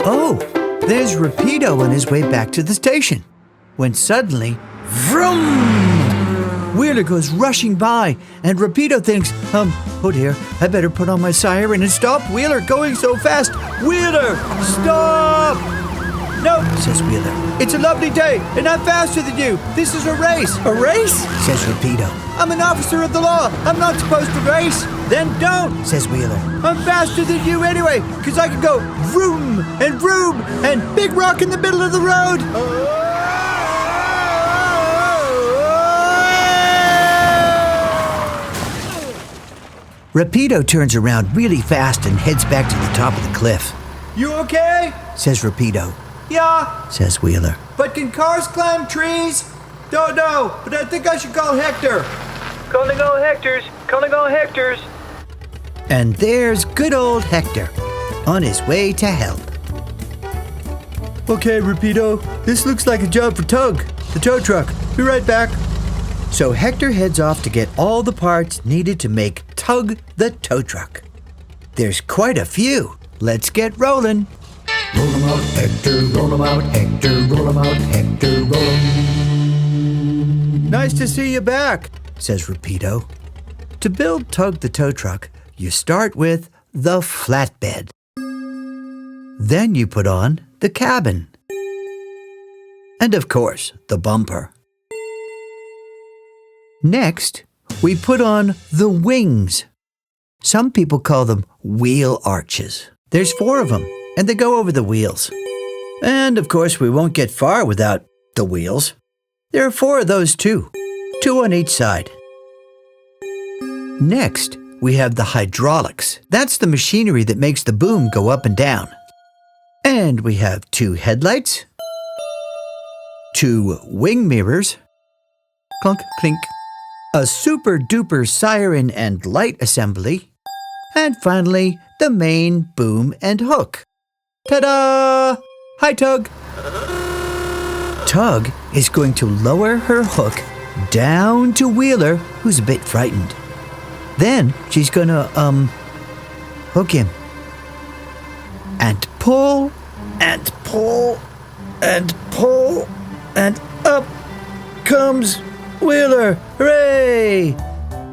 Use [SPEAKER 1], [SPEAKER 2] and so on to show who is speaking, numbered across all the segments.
[SPEAKER 1] Oh, there's Rapido on his way back to the station. When suddenly, vroom! Wheeler goes rushing by, and Rapido thinks, oh dear, I better put on my siren and stop Wheeler going so fast. Wheeler, stop! No, says Wheeler. It's a lovely day, and I'm faster than you. This is a race. A race? Says Rapido. I'm an officer of the law. I'm not supposed to race. Then don't, says Wheeler. I'm faster than you anyway, because I can go vroom and big rock in the middle of the road. Rapido turns around really fast and heads back to the top of the cliff. You okay? Says Rapido. Yeah, says Wheeler. But can cars climb trees? Don't know, but I think I should call Hector.
[SPEAKER 2] Calling all Hectors, calling all Hectors.
[SPEAKER 1] And there's good old Hector, on his way to help. Okay, Rapido, this looks like a job for Tug, the tow truck. Be right back. So Hector heads off to get all the parts needed to make Tug the tow truck. There's quite a few. Let's get rolling.
[SPEAKER 3] Roll 'em out, Hector, roll 'em out, Hector, roll 'em out, Hector, roll 'em.
[SPEAKER 1] Nice to see you back, says Rapido. To build Tug the tow truck, you start with the flatbed. Then you put on the cabin. And of course, the bumper. Next, we put on the wings. Some people call them wheel arches. There's 4 of them, and they go over the wheels. And of course, we won't get far without the wheels. There are 4 of those too, 2 on each side. Next, we have the hydraulics. That's the machinery that makes the boom go up and down. And we have 2 headlights, 2 wing mirrors, clunk, clink, a super-duper siren and light assembly, and finally, the main boom and hook. Ta-da! Hi, Tug! Tug is going to lower her hook down to Wheeler, who's a bit frightened. Then she's gonna, hook him. And pull, and pull, and pull, and up comes Wheeler. Hooray!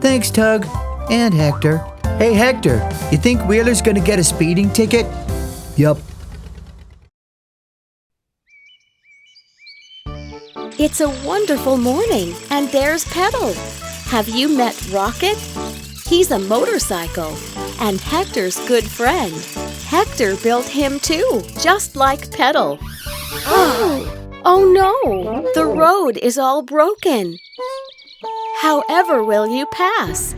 [SPEAKER 1] Thanks, Tug and Hector. Hey, Hector, you think Wheeler's gonna get a speeding ticket? Yup.
[SPEAKER 4] It's a wonderful morning, and there's Pedal. Have you met Rocket? He's a motorcycle, and Hector's good friend. Hector built him too, just like Pedal. Oh no! The road is all broken. However will you pass?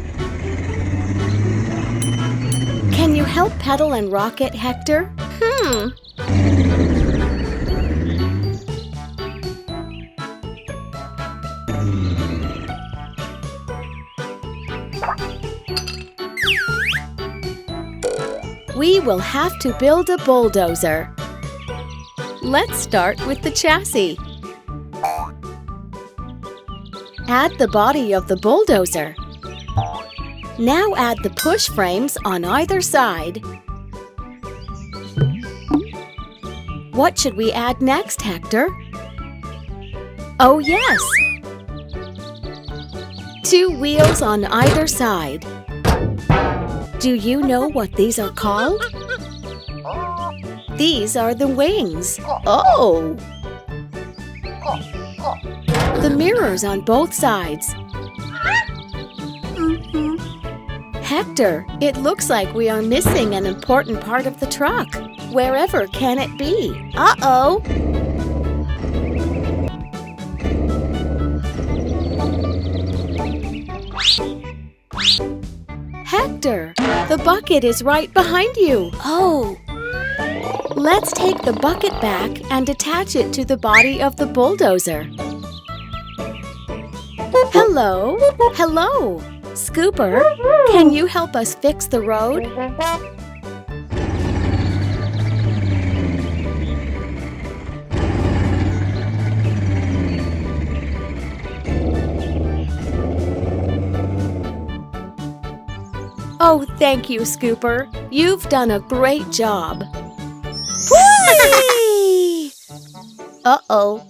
[SPEAKER 4] Can you help Pedal and Rocket, Hector? We will have to build a bulldozer. Let's start with the chassis. Add the body of the bulldozer. Now add the push frames on either side. What should we add next, Hector? Oh yes! 2 wheels on either side. Do you know what these are called? These are the wings. Oh! The mirrors on both sides. Hector, it looks like we are missing an important part of the truck. Wherever can it be? Uh-oh! Hector, the bucket is right behind you. Oh! Let's take the bucket back and attach it to the body of the bulldozer. Hello? Hello? Scooper, can you help us fix the road? Oh, thank you, Scooper. You've done a great job. Whee! Uh-oh.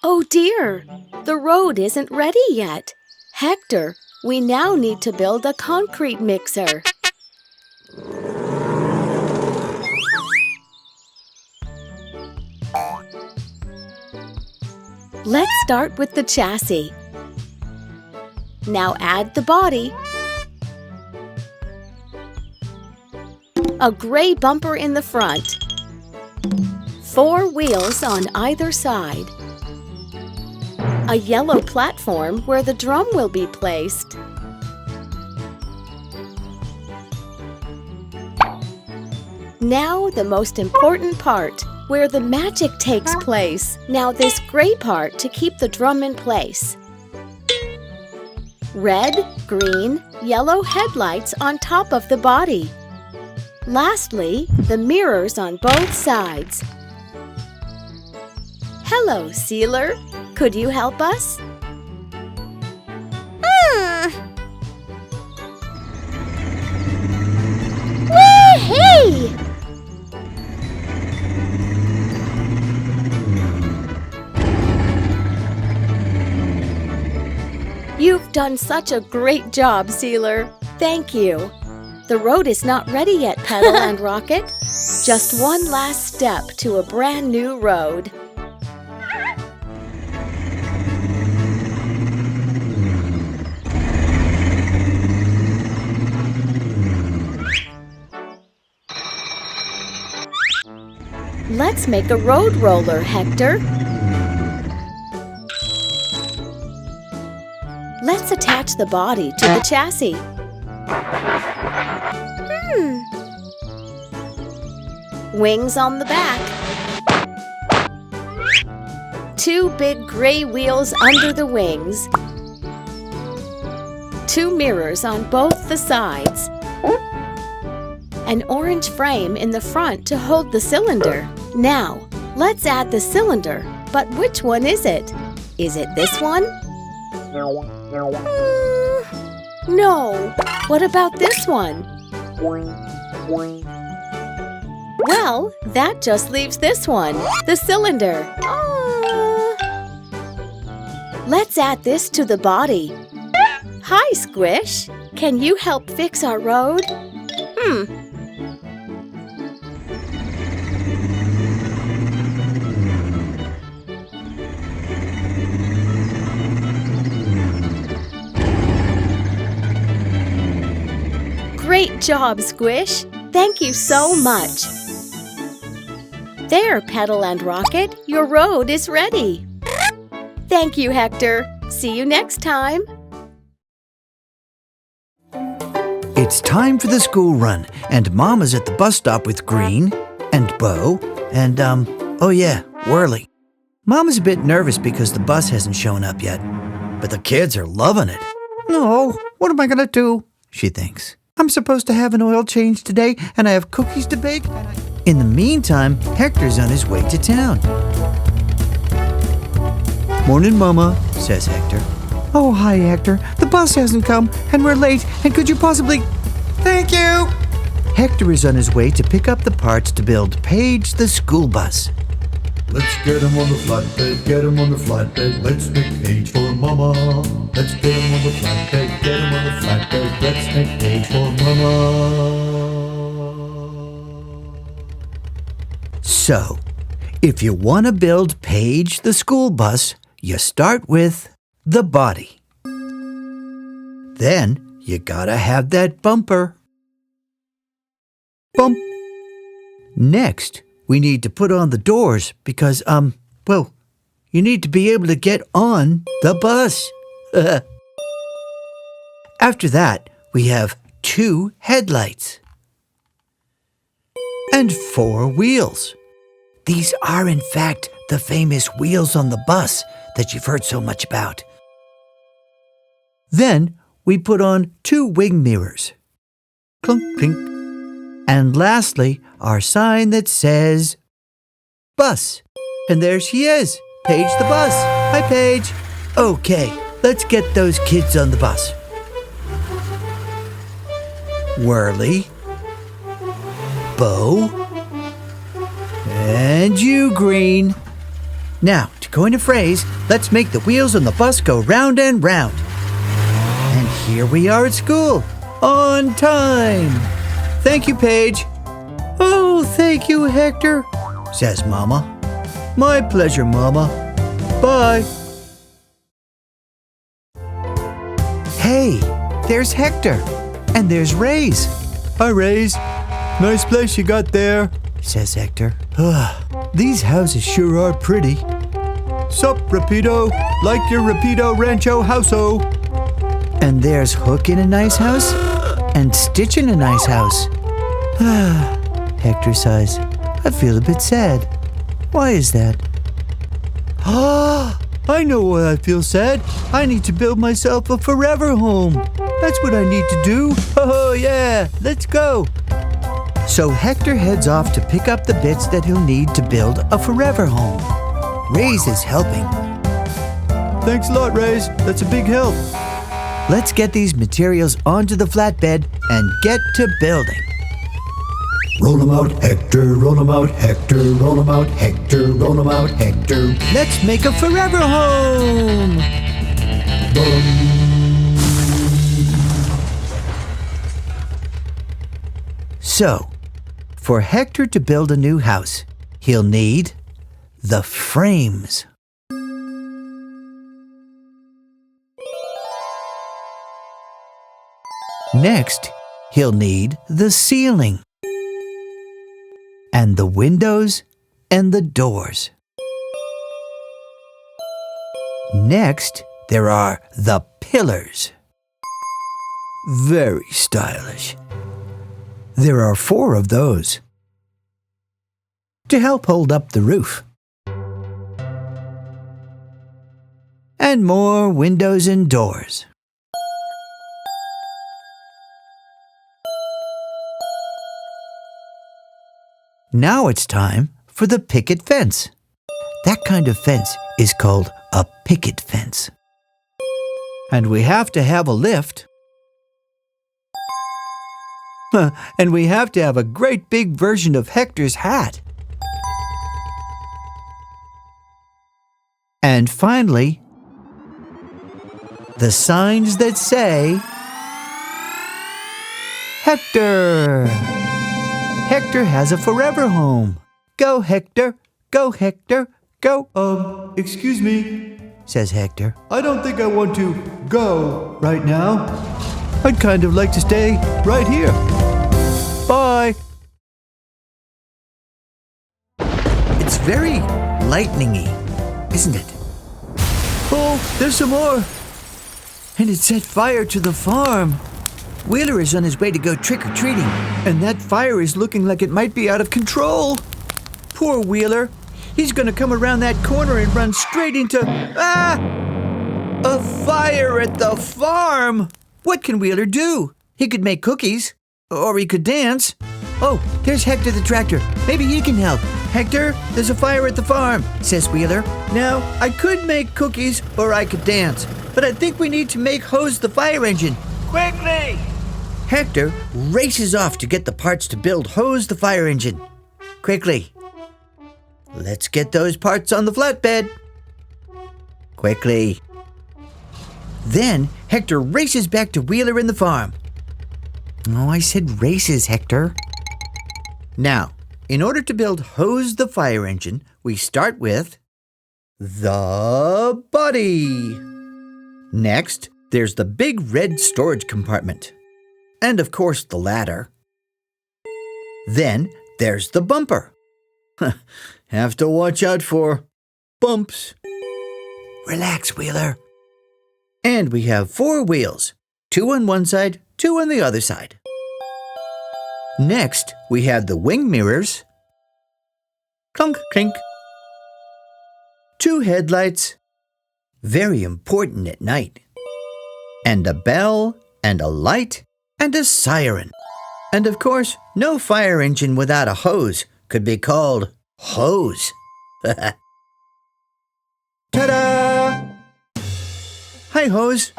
[SPEAKER 4] Oh dear, the road isn't ready yet. Hector, we now need to build a concrete mixer. Let's start with the chassis. Now add the body. A gray bumper in the front. 4 wheels on either side. A yellow platform where the drum will be placed. Now the most important part, where the magic takes place. Now this gray part to keep the drum in place. Red, green, yellow headlights on top of the body. Lastly, the mirrors on both sides. Hello, Sealer. Could you help us?
[SPEAKER 5] Wee-hee!
[SPEAKER 4] You've done such a great job, Sealer. Thank you. The road is not ready yet, Pedal and Rocket. Just one last step to a brand new road. Let's make a road roller, Hector. Let's attach the body to the chassis. Wings on the back. 2 big gray wheels under the wings. 2 mirrors on both the sides. An orange frame in the front to hold the cylinder. Now, let's add the cylinder. But which one is it? Is it this one? No. What about this one? Well, that just leaves this one, the cylinder. Let's add this to the body. Hi, Squish. Can you help fix our road? Great job, Squish. Thank you so much. There, Pedal and Rocket, your road is ready. Thank you, Hector. See you next time.
[SPEAKER 1] It's time for the school run, and Mama's at the bus stop with Green and Bo and, oh yeah, Whirly. Mama's a bit nervous because the bus hasn't shown up yet, but the kids are loving it. No, what am I gonna do? She thinks. I'm supposed to have an oil change today, and I have cookies to bake. In the meantime, Hector's on his way to town. Morning, Mama, says Hector. Oh, hi, Hector. The bus hasn't come, and we're late, and could you possibly... Thank you! Hector is on his way to pick up the parts to build Paige the school bus.
[SPEAKER 3] Let's get him on the flatbed, get him on the flatbed. Let's make Paige for Mama. Let's get him on the flatbed, get him on the flatbed. Let's make Paige for Mama.
[SPEAKER 1] So, if you want to build Paige the school bus, you start with the body. Then you gotta have that bumper. Bump. Next, we need to put on the doors because, well, you need to be able to get on the bus. After that, we have 2 headlights and 4 wheels. These are, in fact, the famous wheels on the bus that you've heard so much about. Then we put on 2 wing mirrors. Clunk, clink. And lastly, our sign that says bus. And there she is, Paige the bus. Hi, Paige. Okay, let's get those kids on the bus. Whirly, Bo, And you, green. Now, to coin a phrase, let's make the wheels on the bus go round and round. And here we are at school, on time. Thank you, Paige. Oh, thank you, Hector, says Mama. My pleasure, Mama. Bye. Hey, there's Hector. And there's Ray's. Hi, Ray's. Nice place you got there, says Hector. These houses sure are pretty. Sup, Rapido? Like your Rapido Rancho house-o. And there's Hook in a nice house, and Stitch in a nice house. Hector sighs. I feel a bit sad. Why is that? I know why I feel sad. I need to build myself a forever home. That's what I need to do. Oh, yeah, let's go. So Hector heads off to pick up the bits that he'll need to build a forever home. Rays is helping. Thanks a lot, Rays. That's a big help. Let's get these materials onto the flatbed and get to building.
[SPEAKER 3] Roll 'em out, Hector, roll 'em out, Hector, roll 'em out, Hector, roll 'em out, Hector.
[SPEAKER 1] Let's make a forever home. So, for Hector to build a new house, he'll need the frames. Next, he'll need the ceiling, and the windows and the doors. Next, there are the pillars. Very stylish. There are 4 of those to help hold up the roof. And more windows and doors. Now it's time for the picket fence. That kind of fence is called a picket fence. And we have to have a lift. And we have to have a great big version of Hector's hat. And finally, the signs that say, Hector! Hector has a forever home. Go, Hector! Go, Hector! Go!
[SPEAKER 3] Excuse me,
[SPEAKER 1] says Hector.
[SPEAKER 3] I don't think I want to go right now.
[SPEAKER 1] I'd kind of like to stay right here. Bye! It's very lightning-y, isn't it? Oh, there's some more! And it set fire to the farm. Wheeler is on his way to go trick-or-treating, and that fire is looking like it might be out of control. Poor Wheeler. He's gonna come around that corner and run straight into... a fire at the farm! What can Wheeler do? He could make cookies, or he could dance. Oh, there's Hector the Tractor. Maybe he can help. Hector, there's a fire at the farm, says Wheeler. Now, I could make cookies, or I could dance, but I think we need to make Hose the fire engine. Quickly! Hector races off to get the parts to build Hose the fire engine. Quickly. Let's get those parts on the flatbed. Quickly. Then Hector races back to Wheeler in the farm. Oh, I said races, Hector. Now, in order to build Hose the fire engine, we start with the body. Next, there's the big red storage compartment. And of course, the ladder. Then there's the bumper. Have to watch out for bumps. Relax, Wheeler. And we have 4 wheels, 2 on one side, 2 on the other side. Next, we have the wing mirrors. Clunk, clink. 2 headlights. Very important at night. And a bell, and a light, and a siren. And of course, no fire engine without a hose could be called Hose. Ta-da! Hi, Hose.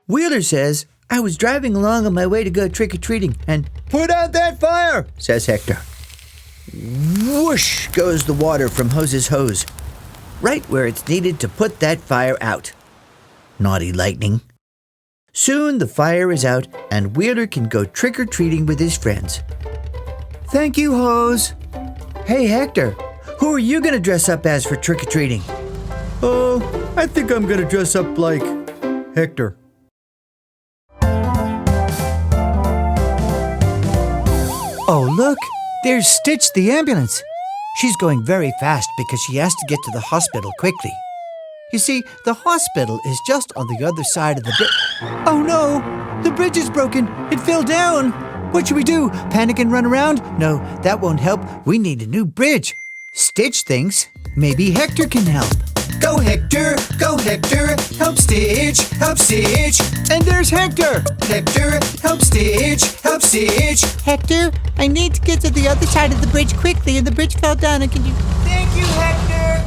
[SPEAKER 1] Wheeler says, I was driving along on my way to go trick-or-treating and put out that fire, says Hector. Whoosh goes the water from Hose's hose, right where it's needed to put that fire out. Naughty lightning. Soon the fire is out and Wheeler can go trick-or-treating with his friends. Thank you, Hose. Hey, Hector, who are you going to dress up as for trick-or-treating? Oh, I think I'm going to dress up like Hector. Oh, look, there's Stitch the ambulance. She's going very fast because she has to get to the hospital quickly. You see, the hospital is just on the other side of the bridge. Oh no, the bridge is broken. It fell down. What should we do? Panic and run around? No, that won't help. We need a new bridge. Stitch thinks maybe Hector can help. Go Hector, help Stitch, help Stitch. And there's Hector. Hector, help Stitch.
[SPEAKER 6] Hector, I need to get to the other side of the bridge quickly, and the bridge fell down. And can you...
[SPEAKER 1] Thank you, Hector.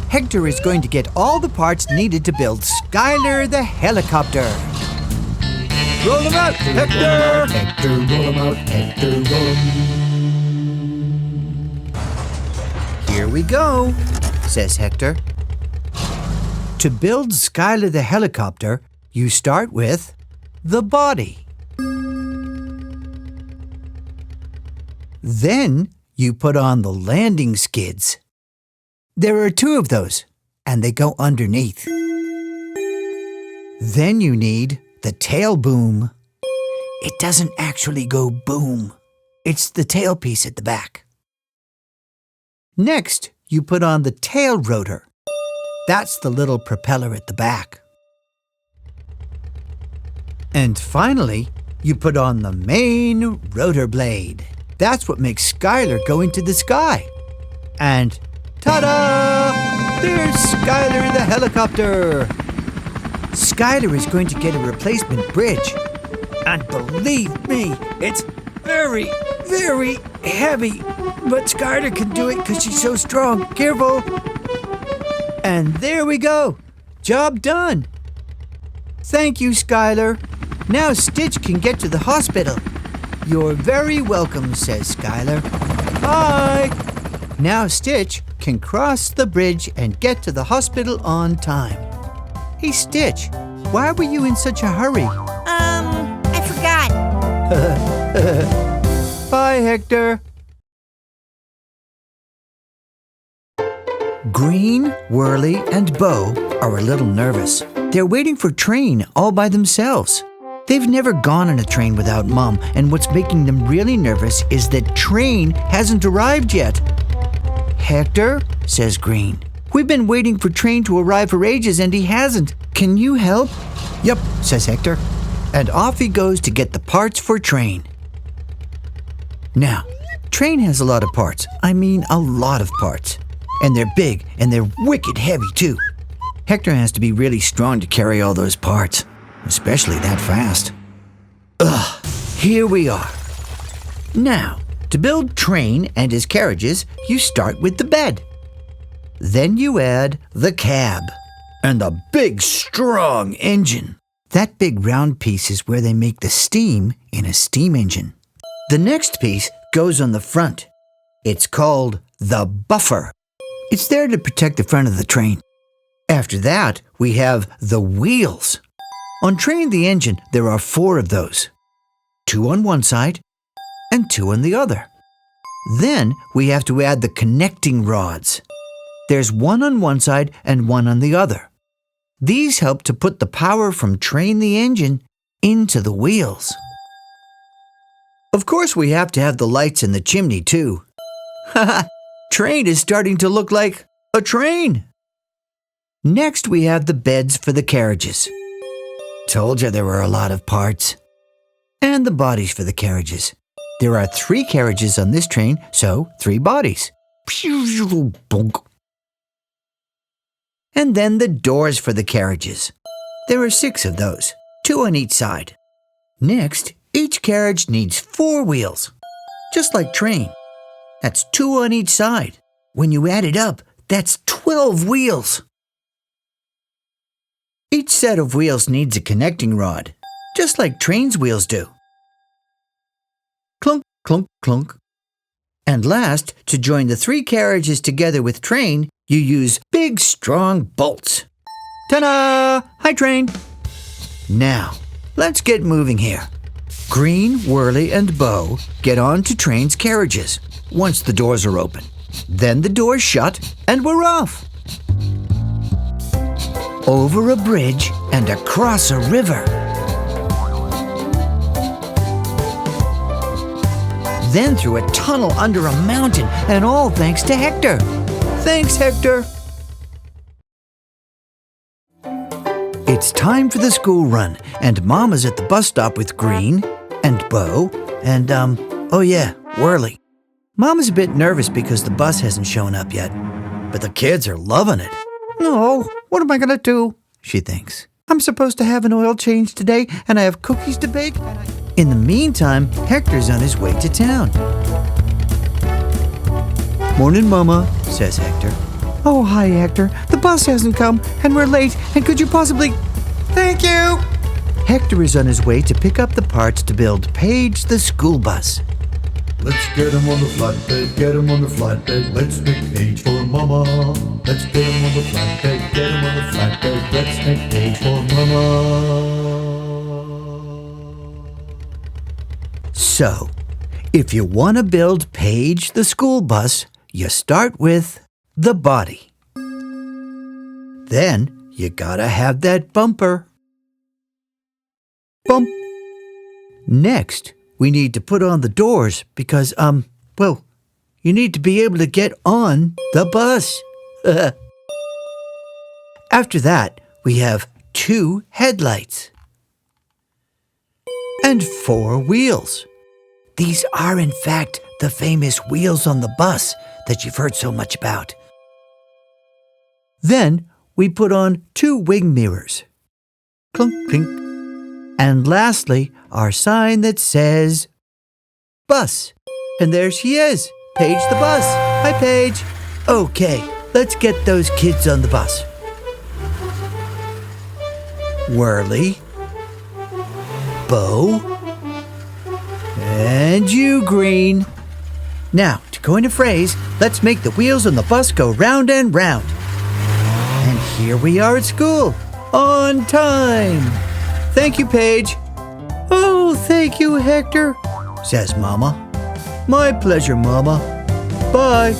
[SPEAKER 1] Hector is going to get all the parts needed to build Skylar the helicopter. Roll him out, Hector!
[SPEAKER 3] Hector, roll 'em out, Hector, roll 'em.
[SPEAKER 1] Here we go, says Hector. To build Skylar the helicopter, you start with the body. Then you put on the landing skids. There are 2 of those, and they go underneath. Then you need the tail boom. It doesn't actually go boom. It's the tail piece at the back. Next, you put on the tail rotor. That's the little propeller at the back. And finally, you put on the main rotor blade. That's what makes Skylar go into the sky. And ta-da! There's Skylar the helicopter! Skylar is going to get a replacement bridge. And believe me, it's very, very heavy. But Skylar can do it because she's so strong. Careful! And there we go. Job done. Thank you, Skylar. Now Stitch can get to the hospital. You're very welcome, says Skylar. Bye! Now Stitch can cross the bridge and get to the hospital on time. Hey, Stitch, why were you in such a hurry?
[SPEAKER 6] I forgot.
[SPEAKER 1] Bye, Hector. Green, Whirly, and Bo are a little nervous. They're waiting for Train all by themselves. They've never gone on a train without Mom, and what's making them really nervous is that Train hasn't arrived yet. Hector, says Green, we've been waiting for Train to arrive for ages and he hasn't. Can you help? Yep, says Hector. And off he goes to get the parts for Train. Now, Train has a lot of parts. I mean, a lot of parts. And they're big, and they're wicked heavy, too. Hector has to be really strong to carry all those parts, especially that fast. Ugh, here we are. Now, to build Train and his carriages, you start with the bed. Then you add the cab and the big, strong engine. That big round piece is where they make the steam in a steam engine. The next piece goes on the front. It's called the buffer. It's there to protect the front of the train. After that, we have the wheels. On Train the engine, there are 4 of those. 2 on one side and 2 on the other. Then we have to add the connecting rods. There's 1 on one side and 1 on the other. These help to put the power from Train the engine into the wheels. Of course, we have to have the lights in the chimney, too. Haha, Train is starting to look like a train. Next, we have the beds for the carriages. Told you there were a lot of parts. And the bodies for the carriages. There are 3 carriages on this train, so 3 bodies. And then the doors for the carriages. There are 6 of those, 2 on each side. Next, each carriage needs 4 wheels, just like Train. That's 2 on each side. When you add it up, that's 12 wheels. Each set of wheels needs a connecting rod, just like Train's wheels do. Clunk, clunk, clunk. And last, to join the 3 carriages together with train, you use big, strong bolts. Ta-da! Hi, train. Now, let's get moving here. Green, Whirly, and Bo get on to train's carriages once the doors are open. Then the doors shut, and we're off. Over a bridge and across a river. Then through a tunnel under a mountain, and all thanks to Hector. Thanks, Hector. It's time for the school run, and Mama's at the bus stop with Green and Bo and, Whirly. Mama's a bit nervous because the bus hasn't shown up yet, but the kids are loving it. No, what am I going to do? She thinks. I'm supposed to have an oil change today, and I have cookies to bake. In the meantime, Hector's on his way to town. Morning, Mama, says Hector. Oh, hi, Hector. The bus hasn't come, and we're late, and could you possibly... Thank you! Hector is on his way to pick up the parts to build Paige the school bus.
[SPEAKER 3] Let's get him on the flatbed, get him on the flatbed. Let's make Paige for Mama. Let's get him on the flatbed, get him on the flatbed. Let's make Paige for Mama.
[SPEAKER 1] So, if you want to build Paige the school bus, you start with the body. Then you gotta have that bumper. Bump. Next, we need to put on the doors because, you need to be able to get on the bus. After that, we have 2 headlights and 4 wheels. These are, in fact, the famous wheels on the bus that you've heard so much about. Then we put on 2 wing mirrors. Clunk, clink. And lastly, our sign that says bus. And there she is, Paige the bus. Hi, Paige. Okay, let's get those kids on the bus. Whirly, Bo, and you, Green. Now, to coin a phrase, let's make the wheels on the bus go round and round. And here we are at school, on time. Thank you, Paige. Oh, thank you, Hector, says Mama. My pleasure, Mama. Bye.